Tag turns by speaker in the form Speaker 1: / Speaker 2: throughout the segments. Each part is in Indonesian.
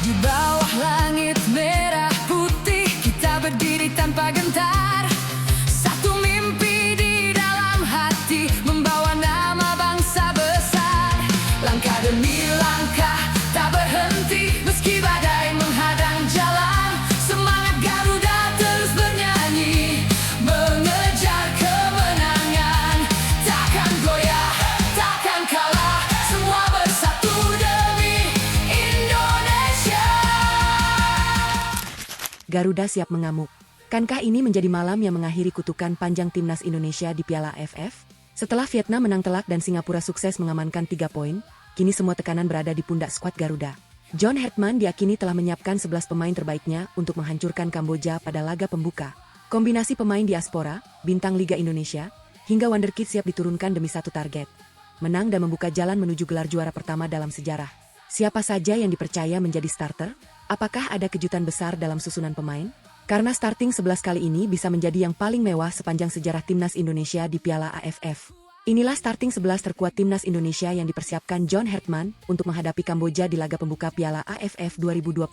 Speaker 1: Di bawah langit merah putih kita berdiri tanpa gentar. Satu mimpi di dalam hati membawa nama bangsa besar. Langkah demi langkah tak berhenti meski badai menghadang jalan. Semangat Garuda terus bernyanyi mengejar kemenangan. Takkan goyah, takkan kalah, semua bersatu demi Indonesia.
Speaker 2: Garuda siap mengamuk. Kankah ini menjadi malam yang mengakhiri kutukan panjang timnas Indonesia di Piala AFF? Setelah Vietnam menang telak dan Singapura sukses mengamankan 3 poin, kini semua tekanan berada di pundak skuad Garuda. John Hartman diyakini telah menyiapkan 11 pemain terbaiknya untuk menghancurkan Kamboja pada laga pembuka. Kombinasi pemain diaspora, bintang Liga Indonesia, hingga wonderkid siap diturunkan demi satu target: menang dan membuka jalan menuju gelar juara pertama dalam sejarah. Siapa saja yang dipercaya menjadi starter? Apakah ada kejutan besar dalam susunan pemain? Karena starting 11 kali ini bisa menjadi yang paling mewah sepanjang sejarah timnas Indonesia di Piala AFF. Inilah starting 11 terkuat timnas Indonesia yang dipersiapkan John Hartman untuk menghadapi Kamboja di laga pembuka Piala AFF 2026.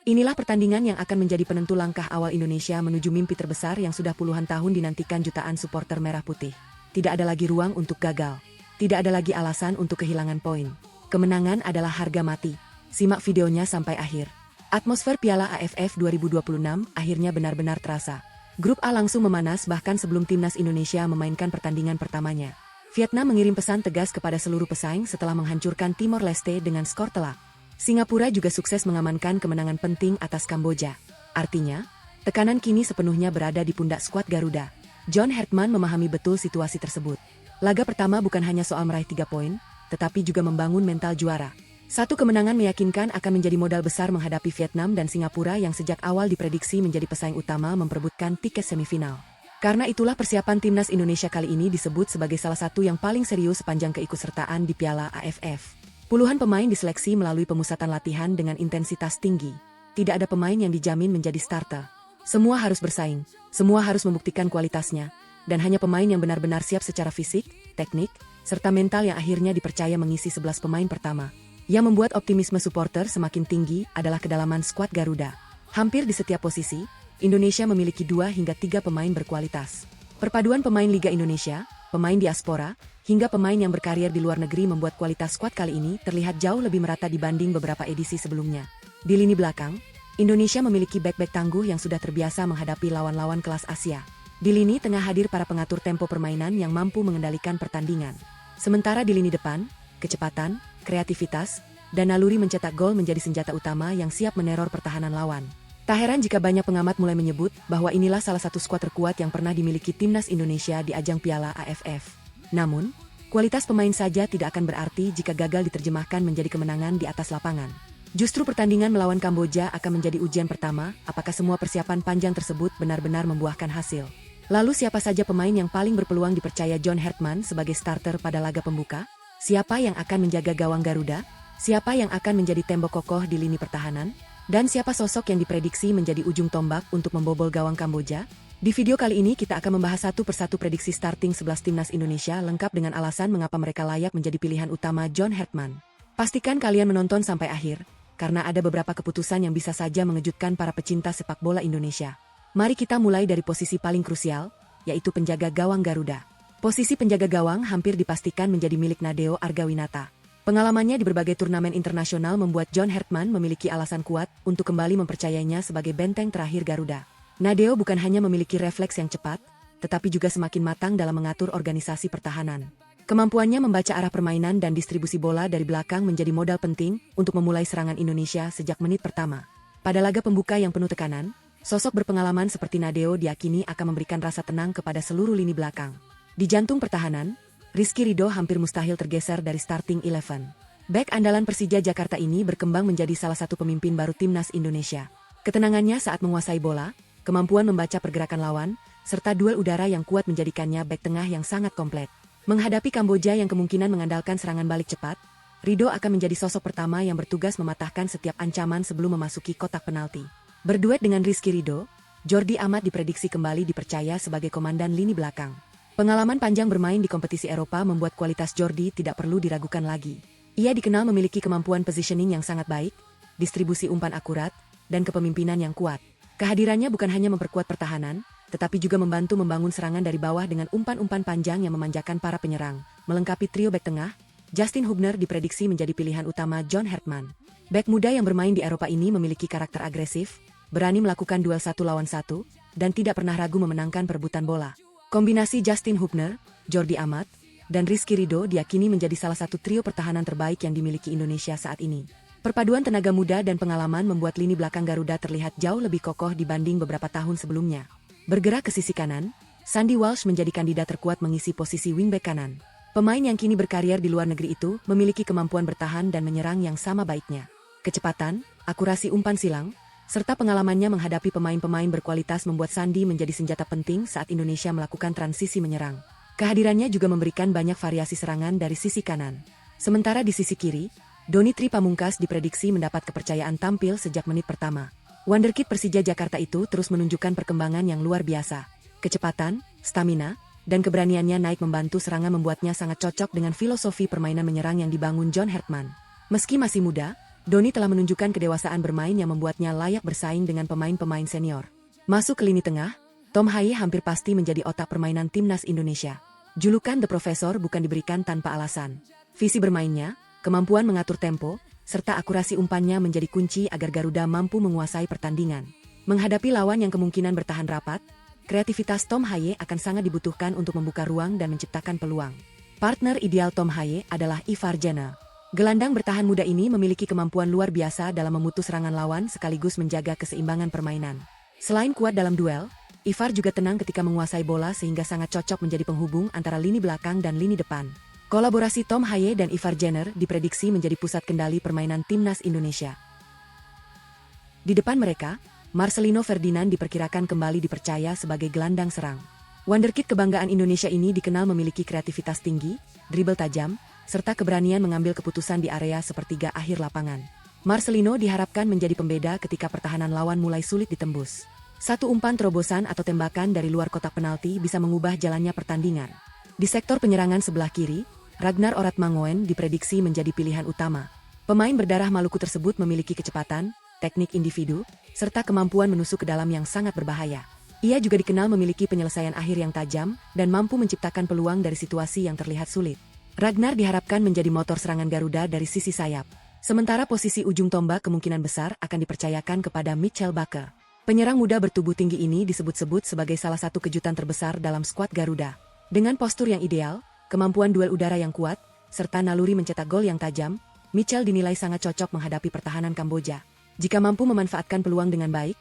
Speaker 2: Inilah pertandingan yang akan menjadi penentu langkah awal Indonesia menuju mimpi terbesar yang sudah puluhan tahun dinantikan jutaan supporter merah putih. Tidak ada lagi ruang untuk gagal. Tidak ada lagi alasan untuk kehilangan poin. Kemenangan adalah harga mati. Simak videonya sampai akhir. Atmosfer Piala AFF 2026 akhirnya benar-benar terasa. Grup A langsung memanas bahkan sebelum timnas Indonesia memainkan pertandingan pertamanya. Vietnam mengirim pesan tegas kepada seluruh pesaing setelah menghancurkan Timor Leste dengan skor telak. Singapura juga sukses mengamankan kemenangan penting atas Kamboja. Artinya, tekanan kini sepenuhnya berada di pundak skuad Garuda. John Hartman memahami betul situasi tersebut. Laga pertama bukan hanya soal meraih 3 poin, tetapi juga membangun mental juara. Satu kemenangan meyakinkan akan menjadi modal besar menghadapi Vietnam dan Singapura yang sejak awal diprediksi menjadi pesaing utama memperebutkan tiket semifinal. Karena itulah persiapan timnas Indonesia kali ini disebut sebagai salah satu yang paling serius sepanjang keikutsertaan di Piala AFF. Puluhan pemain diseleksi melalui pemusatan latihan dengan intensitas tinggi. Tidak ada pemain yang dijamin menjadi starter. Semua harus bersaing, semua harus membuktikan kualitasnya, dan hanya pemain yang benar-benar siap secara fisik, teknik, serta mental yang akhirnya dipercaya mengisi 11 pemain pertama. Yang membuat optimisme supporter semakin tinggi adalah kedalaman skuad Garuda. Hampir di setiap posisi, Indonesia memiliki 2 hingga 3 pemain berkualitas. Perpaduan pemain Liga Indonesia, pemain diaspora, hingga pemain yang berkarir di luar negeri membuat kualitas skuad kali ini terlihat jauh lebih merata dibanding beberapa edisi sebelumnya. Di lini belakang, Indonesia memiliki bek-bek tangguh yang sudah terbiasa menghadapi lawan-lawan kelas Asia. Di lini tengah hadir para pengatur tempo permainan yang mampu mengendalikan pertandingan. Sementara di lini depan, kecepatan, kreativitas, dan naluri mencetak gol menjadi senjata utama yang siap meneror pertahanan lawan. Tak heran jika banyak pengamat mulai menyebut bahwa inilah salah satu skuad terkuat yang pernah dimiliki timnas Indonesia di ajang Piala AFF. Namun, kualitas pemain saja tidak akan berarti jika gagal diterjemahkan menjadi kemenangan di atas lapangan. Justru pertandingan melawan Kamboja akan menjadi ujian pertama apakah semua persiapan panjang tersebut benar-benar membuahkan hasil. Lalu siapa saja pemain yang paling berpeluang dipercaya John Hartman sebagai starter pada laga pembuka? Siapa yang akan menjaga gawang Garuda? Siapa yang akan menjadi tembok kokoh di lini pertahanan? Dan siapa sosok yang diprediksi menjadi ujung tombak untuk membobol gawang Kamboja? Di video kali ini kita akan membahas satu persatu prediksi starting 11 timnas Indonesia lengkap dengan alasan mengapa mereka layak menjadi pilihan utama John Hartman. Pastikan kalian menonton sampai akhir, karena ada beberapa keputusan yang bisa saja mengejutkan para pecinta sepak bola Indonesia. Mari kita mulai dari posisi paling krusial, yaitu penjaga gawang Garuda. Posisi penjaga gawang hampir dipastikan menjadi milik Nadeo Argawinata. Pengalamannya di berbagai turnamen internasional membuat John Hartman memiliki alasan kuat untuk kembali mempercayainya sebagai benteng terakhir Garuda. Nadeo bukan hanya memiliki refleks yang cepat, tetapi juga semakin matang dalam mengatur organisasi pertahanan. Kemampuannya membaca arah permainan dan distribusi bola dari belakang menjadi modal penting untuk memulai serangan Indonesia sejak menit pertama. Pada laga pembuka yang penuh tekanan, sosok berpengalaman seperti Nadeo diyakini akan memberikan rasa tenang kepada seluruh lini belakang. Di jantung pertahanan, Rizky Ridho hampir mustahil tergeser dari starting 11. Bek andalan Persija Jakarta ini berkembang menjadi salah satu pemimpin baru timnas Indonesia. Ketenangannya saat menguasai bola, kemampuan membaca pergerakan lawan, serta duel udara yang kuat menjadikannya bek tengah yang sangat komplit. Menghadapi Kamboja yang kemungkinan mengandalkan serangan balik cepat, Ridho akan menjadi sosok pertama yang bertugas mematahkan setiap ancaman sebelum memasuki kotak penalti. Berduet dengan Rizky Ridho, Jordi Amat diprediksi kembali dipercaya sebagai komandan lini belakang. Pengalaman panjang bermain di kompetisi Eropa membuat kualitas Jordi tidak perlu diragukan lagi. Ia dikenal memiliki kemampuan positioning yang sangat baik, distribusi umpan akurat, dan kepemimpinan yang kuat. Kehadirannya bukan hanya memperkuat pertahanan, tetapi juga membantu membangun serangan dari bawah dengan umpan-umpan panjang yang memanjakan para penyerang. Melengkapi trio bek tengah, Justin Hubner diprediksi menjadi pilihan utama John Hartman. Bek muda yang bermain di Eropa ini memiliki karakter agresif, berani melakukan duel 1 lawan 1, dan tidak pernah ragu memenangkan perebutan bola. Kombinasi Justin Hubner, Jordi Amat, dan Rizky Ridho diyakini menjadi salah satu trio pertahanan terbaik yang dimiliki Indonesia saat ini. Perpaduan tenaga muda dan pengalaman membuat lini belakang Garuda terlihat jauh lebih kokoh dibanding beberapa tahun sebelumnya. Bergerak ke sisi kanan, Sandy Walsh menjadi kandidat terkuat mengisi posisi wingback kanan. Pemain yang kini berkarier di luar negeri itu memiliki kemampuan bertahan dan menyerang yang sama baiknya. Kecepatan, akurasi umpan silang, serta pengalamannya menghadapi pemain-pemain berkualitas membuat Sandy menjadi senjata penting saat Indonesia melakukan transisi menyerang. Kehadirannya juga memberikan banyak variasi serangan dari sisi kanan. Sementara di sisi kiri, Doni Tri Pamungkas diprediksi mendapat kepercayaan tampil sejak menit pertama. Wonderkid Persija Jakarta itu terus menunjukkan perkembangan yang luar biasa. Kecepatan, stamina, dan keberaniannya naik membantu serangan membuatnya sangat cocok dengan filosofi permainan menyerang yang dibangun John Hartman. Meski masih muda, Doni telah menunjukkan kedewasaan bermain yang membuatnya layak bersaing dengan pemain-pemain senior. Masuk ke lini tengah, Tom Haye hampir pasti menjadi otak permainan timnas Indonesia. Julukan The Professor bukan diberikan tanpa alasan. Visi bermainnya, kemampuan mengatur tempo, serta akurasi umpannya menjadi kunci agar Garuda mampu menguasai pertandingan. Menghadapi lawan yang kemungkinan bertahan rapat, kreativitas Tom Haye akan sangat dibutuhkan untuk membuka ruang dan menciptakan peluang. Partner ideal Tom Haye adalah Ivar Jenner. Gelandang bertahan muda ini memiliki kemampuan luar biasa dalam memutus serangan lawan sekaligus menjaga keseimbangan permainan. Selain kuat dalam duel, Ivar juga tenang ketika menguasai bola sehingga sangat cocok menjadi penghubung antara lini belakang dan lini depan. Kolaborasi Tom Haye dan Ivar Jenner diprediksi menjadi pusat kendali permainan timnas Indonesia. Di depan mereka, Marcelino Ferdinand diperkirakan kembali dipercaya sebagai gelandang serang. Wonderkid kebanggaan Indonesia ini dikenal memiliki kreativitas tinggi, dribble tajam, serta keberanian mengambil keputusan di area sepertiga akhir lapangan. Marcelino diharapkan menjadi pembeda ketika pertahanan lawan mulai sulit ditembus. Satu umpan terobosan atau tembakan dari luar kotak penalti bisa mengubah jalannya pertandingan. Di sektor penyerangan sebelah kiri, Ragnar Oratmangoen diprediksi menjadi pilihan utama. Pemain berdarah Maluku tersebut memiliki kecepatan, teknik individu, serta kemampuan menusuk ke dalam yang sangat berbahaya. Ia juga dikenal memiliki penyelesaian akhir yang tajam dan mampu menciptakan peluang dari situasi yang terlihat sulit. Ragnar diharapkan menjadi motor serangan Garuda dari sisi sayap. Sementara posisi ujung tombak kemungkinan besar akan dipercayakan kepada Mitchell Baker. Penyerang muda bertubuh tinggi ini disebut-sebut sebagai salah satu kejutan terbesar dalam skuad Garuda. Dengan postur yang ideal, kemampuan duel udara yang kuat, serta naluri mencetak gol yang tajam, Mitchell dinilai sangat cocok menghadapi pertahanan Kamboja. Jika mampu memanfaatkan peluang dengan baik,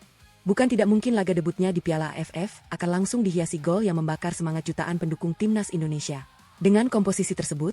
Speaker 2: bukan tidak mungkin laga debutnya di Piala AFF akan langsung dihiasi gol yang membakar semangat jutaan pendukung timnas Indonesia. Dengan komposisi tersebut,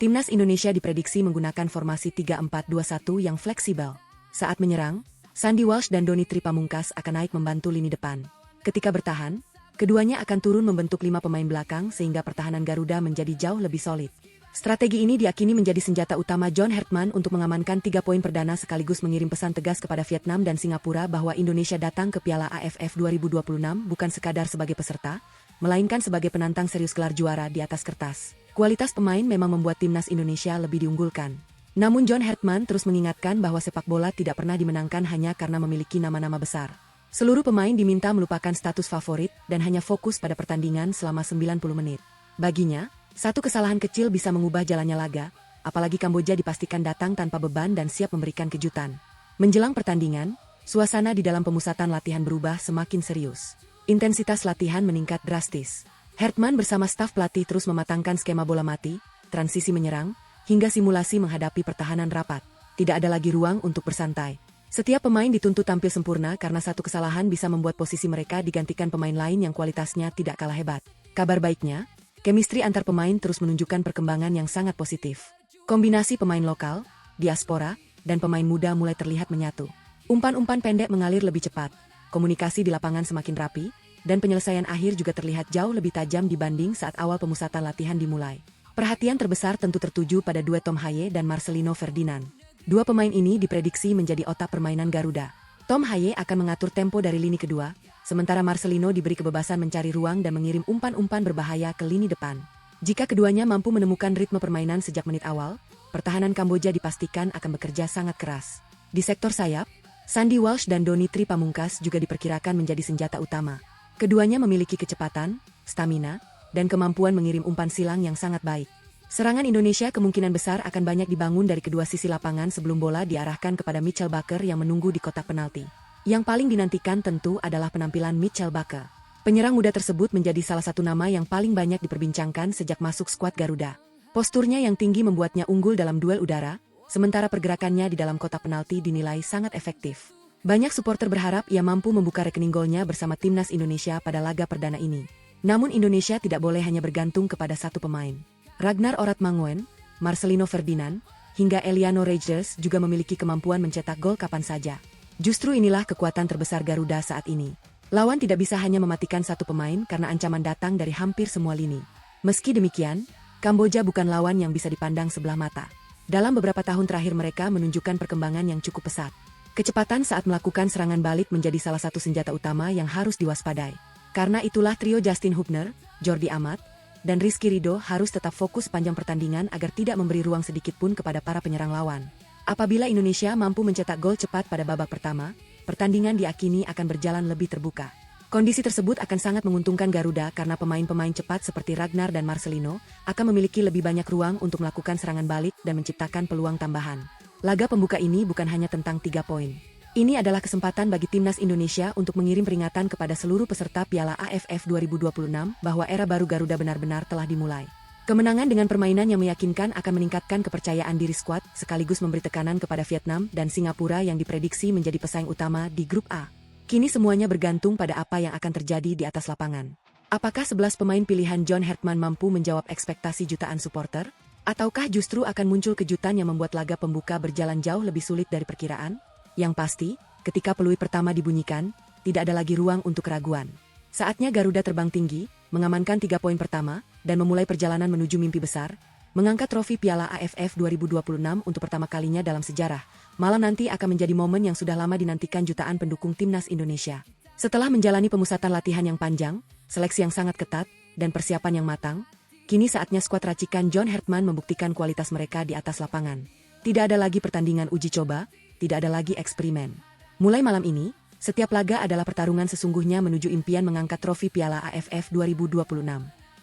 Speaker 2: timnas Indonesia diprediksi menggunakan formasi 3-4-2-1 yang fleksibel. Saat menyerang, Sandy Walsh dan Doni Tri Pamungkas akan naik membantu lini depan. Ketika bertahan, keduanya akan turun membentuk 5 pemain belakang sehingga pertahanan Garuda menjadi jauh lebih solid. Strategi ini diyakini menjadi senjata utama John Hartman untuk mengamankan 3 poin perdana sekaligus mengirim pesan tegas kepada Vietnam dan Singapura bahwa Indonesia datang ke Piala AFF 2026 bukan sekadar sebagai peserta, melainkan sebagai penantang serius gelar juara di atas kertas. Kualitas pemain memang membuat timnas Indonesia lebih diunggulkan. Namun John Hartman terus mengingatkan bahwa sepak bola tidak pernah dimenangkan hanya karena memiliki nama-nama besar. Seluruh pemain diminta melupakan status favorit dan hanya fokus pada pertandingan selama 90 menit. Baginya, satu kesalahan kecil bisa mengubah jalannya laga, apalagi Kamboja dipastikan datang tanpa beban dan siap memberikan kejutan. Menjelang pertandingan, suasana di dalam pemusatan latihan berubah semakin serius. Intensitas latihan meningkat drastis. Hartman bersama staf pelatih terus mematangkan skema bola mati, transisi menyerang, hingga simulasi menghadapi pertahanan rapat. Tidak ada lagi ruang untuk bersantai. Setiap pemain dituntut tampil sempurna karena satu kesalahan bisa membuat posisi mereka digantikan pemain lain yang kualitasnya tidak kalah hebat. Kabar baiknya, chemistry antar pemain terus menunjukkan perkembangan yang sangat positif. Kombinasi pemain lokal, diaspora, dan pemain muda mulai terlihat menyatu. Umpan-umpan pendek mengalir lebih cepat, komunikasi di lapangan semakin rapi, dan penyelesaian akhir juga terlihat jauh lebih tajam dibanding saat awal pemusatan latihan dimulai. Perhatian terbesar tentu tertuju pada duet Tom Haye dan Marcelino Ferdinand. Dua pemain ini diprediksi menjadi otak permainan Garuda. Tom Haye akan mengatur tempo dari lini kedua, sementara Marcelino diberi kebebasan mencari ruang dan mengirim umpan-umpan berbahaya ke lini depan. Jika keduanya mampu menemukan ritme permainan sejak menit awal, pertahanan Kamboja dipastikan akan bekerja sangat keras. Di sektor sayap, Sandy Walsh dan Donny Tri Pamungkas juga diperkirakan menjadi senjata utama. Keduanya memiliki kecepatan, stamina, dan kemampuan mengirim umpan silang yang sangat baik. Serangan Indonesia kemungkinan besar akan banyak dibangun dari kedua sisi lapangan sebelum bola diarahkan kepada Mitchell Bakker yang menunggu di kotak penalti. Yang paling dinantikan tentu adalah penampilan Mitchell Bakker. Penyerang muda tersebut menjadi salah satu nama yang paling banyak diperbincangkan sejak masuk skuad Garuda. Posturnya yang tinggi membuatnya unggul dalam duel udara, sementara pergerakannya di dalam kotak penalti dinilai sangat efektif. Banyak supporter berharap ia mampu membuka rekening golnya bersama timnas Indonesia pada laga perdana ini. Namun Indonesia tidak boleh hanya bergantung kepada satu pemain. Ragnar Oratmangoen, Marcelino Ferdinand, hingga Eliano Reyes juga memiliki kemampuan mencetak gol kapan saja. Justru inilah kekuatan terbesar Garuda saat ini. Lawan tidak bisa hanya mematikan satu pemain karena ancaman datang dari hampir semua lini. Meski demikian, Kamboja bukan lawan yang bisa dipandang sebelah mata. Dalam beberapa tahun terakhir mereka menunjukkan perkembangan yang cukup pesat. Kecepatan saat melakukan serangan balik menjadi salah satu senjata utama yang harus diwaspadai. Karena itulah trio Justin Hubner, Jordi Amat, dan Rizky Ridho harus tetap fokus panjang pertandingan agar tidak memberi ruang sedikit pun kepada para penyerang lawan. Apabila Indonesia mampu mencetak gol cepat pada babak pertama, pertandingan diakini akan berjalan lebih terbuka. Kondisi tersebut akan sangat menguntungkan Garuda karena pemain-pemain cepat seperti Ragnar dan Marcelino akan memiliki lebih banyak ruang untuk melakukan serangan balik dan menciptakan peluang tambahan. Laga pembuka ini bukan hanya tentang 3 poin. Ini adalah kesempatan bagi timnas Indonesia untuk mengirim peringatan kepada seluruh peserta Piala AFF 2026 bahwa era baru Garuda benar-benar telah dimulai. Kemenangan dengan permainan yang meyakinkan akan meningkatkan kepercayaan diri skuad sekaligus memberi tekanan kepada Vietnam dan Singapura yang diprediksi menjadi pesaing utama di grup A. Kini semuanya bergantung pada apa yang akan terjadi di atas lapangan. Apakah 11 pemain pilihan John Hertman mampu menjawab ekspektasi jutaan supporter? Ataukah justru akan muncul kejutan yang membuat laga pembuka berjalan jauh lebih sulit dari perkiraan? Yang pasti, ketika peluit pertama dibunyikan, tidak ada lagi ruang untuk keraguan. Saatnya Garuda terbang tinggi, mengamankan 3 poin pertama, dan memulai perjalanan menuju mimpi besar, mengangkat trofi Piala AFF 2026 untuk pertama kalinya dalam sejarah. Malam nanti akan menjadi momen yang sudah lama dinantikan jutaan pendukung timnas Indonesia. Setelah menjalani pemusatan latihan yang panjang, seleksi yang sangat ketat, dan persiapan yang matang, kini saatnya skuad racikan John Hertman membuktikan kualitas mereka di atas lapangan. Tidak ada lagi pertandingan uji coba, tidak ada lagi eksperimen. Mulai malam ini, setiap laga adalah pertarungan sesungguhnya menuju impian mengangkat trofi Piala AFF 2026.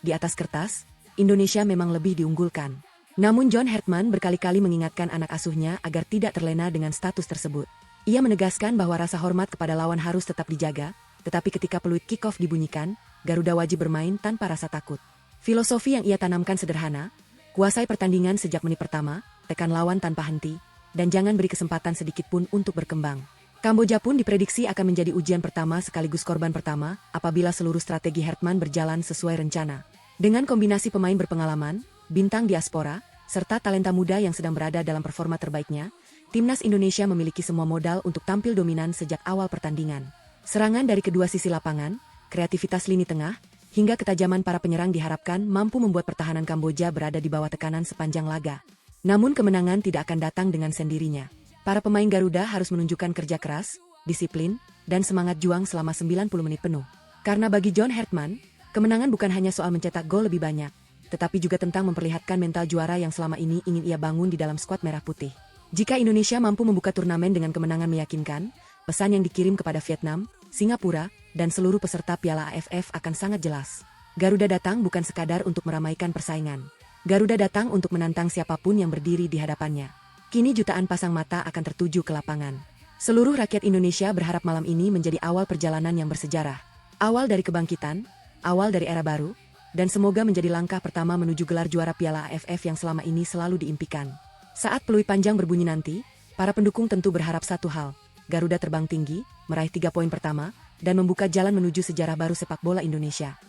Speaker 2: Di atas kertas, Indonesia memang lebih diunggulkan. Namun John Hertman berkali-kali mengingatkan anak asuhnya agar tidak terlena dengan status tersebut. Ia menegaskan bahwa rasa hormat kepada lawan harus tetap dijaga, tetapi ketika peluit kick-off dibunyikan, Garuda wajib bermain tanpa rasa takut. Filosofi yang ia tanamkan sederhana, kuasai pertandingan sejak menit pertama, tekan lawan tanpa henti, dan jangan beri kesempatan sedikit pun untuk berkembang. Kamboja pun diprediksi akan menjadi ujian pertama sekaligus korban pertama apabila seluruh strategi Hertman berjalan sesuai rencana. Dengan kombinasi pemain berpengalaman, bintang diaspora, serta talenta muda yang sedang berada dalam performa terbaiknya, timnas Indonesia memiliki semua modal untuk tampil dominan sejak awal pertandingan. Serangan dari kedua sisi lapangan, kreativitas lini tengah, hingga ketajaman para penyerang diharapkan mampu membuat pertahanan Kamboja berada di bawah tekanan sepanjang laga. Namun kemenangan tidak akan datang dengan sendirinya. Para pemain Garuda harus menunjukkan kerja keras, disiplin, dan semangat juang selama 90 menit penuh. Karena bagi John Hertman, kemenangan bukan hanya soal mencetak gol lebih banyak, tetapi juga tentang memperlihatkan mental juara yang selama ini ingin ia bangun di dalam skuad merah putih. Jika Indonesia mampu membuka turnamen dengan kemenangan meyakinkan, pesan yang dikirim kepada Vietnam, Singapura, dan seluruh peserta Piala AFF akan sangat jelas. Garuda datang bukan sekadar untuk meramaikan persaingan. Garuda datang untuk menantang siapapun yang berdiri di hadapannya. Kini jutaan pasang mata akan tertuju ke lapangan. Seluruh rakyat Indonesia berharap malam ini menjadi awal perjalanan yang bersejarah. Awal dari kebangkitan, awal dari era baru, dan semoga menjadi langkah pertama menuju gelar juara Piala AFF yang selama ini selalu diimpikan. Saat peluit panjang berbunyi nanti, para pendukung tentu berharap satu hal, Garuda terbang tinggi, meraih 3 poin pertama, dan membuka jalan menuju sejarah baru sepak bola Indonesia.